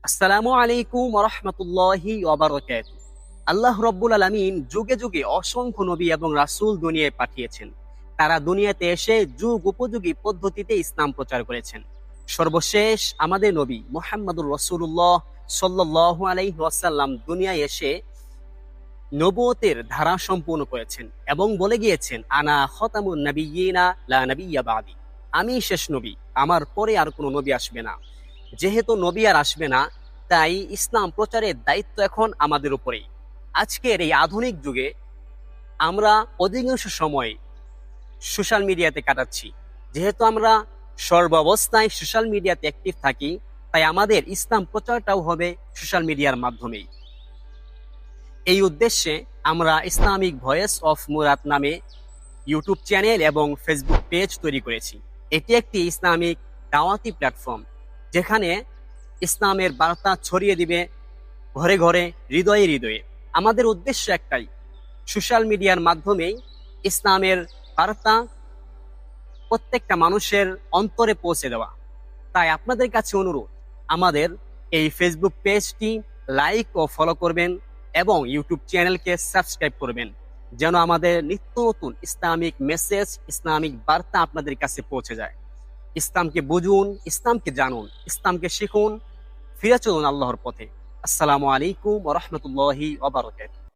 আসসালামু আলাইকুম ওয়া রাহমাতুল্লাহি ওয়া বারাকাতুহু। আল্লাহ রাব্বুল আলামিন যুগে যুগে অসংখ্য নবী এবং রাসূল দুনিয়ায় পাঠিয়েছেন। তারা দুনিয়াতে এসে যুগ উপযোগী পদ্ধতিতে ইসলাম প্রচার করেছেন। সর্বশেষ আমাদের নবী মুহাম্মদুর রাসূলুল্লাহ সাল্লাল্লাহু আলাইহি ওয়াসাল্লাম দুনিয়ায় এসে নবুয়তের ধারা সম্পূর্ণ করেছেন এবং বলে গিয়েছেন, আনা খতামুন নাবিয়্যিনা লা নাবিয়্যা বাদি। আমি শেষ নবী, আমার পরে আর কোনো নবী আসবে না। যেহেতু নবী আর আসবে না, তাই ইসলাম প্রচারের দায়িত্ব এখন আমাদের উপরেই। আজকের এই আধুনিক যুগে আমরা অধিকাংশ সময় সোশ্যাল মিডিয়াতে কাটাচ্ছি। যেহেতু আমরা সর্বাবস্থায় সোশ্যাল মিডিয়াতে অ্যাক্টিভ থাকি, তাই আমাদের ইসলাম প্রচারটাও হবে সোশ্যাল মিডিয়ার মাধ্যমেই। এই উদ্দেশ্যে আমরা ইসলামিক ভয়েস অফ মুরাদ নামে ইউটিউব চ্যানেল এবং ফেসবুক পেজ তৈরি করেছি। এটি একটি ইসলামিক দাওয়াতি প্ল্যাটফর্ম, যেখানে ইসলামের বার্তা ছড়িয়ে দিবে ঘরে ঘরে, হৃদয়ে হৃদয়ে। আমাদের উদ্দেশ্য একটাই, সোশ্যাল মিডিয়ার মাধ্যমেই ইসলামের বার্তা প্রত্যেকটা মানুষের অন্তরে পৌঁছে দেওয়া। তাই আপনাদের কাছে অনুরোধ, আমাদের এই ফেসবুক পেজটি লাইক ও ফলো করবেন এবং ইউটিউব চ্যানেলকে সাবস্ক্রাইব করবেন, যেন আমাদের নিত্য নতুন ইসলামিক মেসেজ, ইসলামিক বার্তা আপনাদের কাছে পৌঁছে যায়। ইসলামকে বুঝুন, ইসলামকে জানুন, ইসলামকে শিখুন, ফিরে চলুন আল্লাহর পথে। আসসালামু আলাইকুম ওয়া রাহমাতুল্লাহি ওয়া বারাকাতুহু।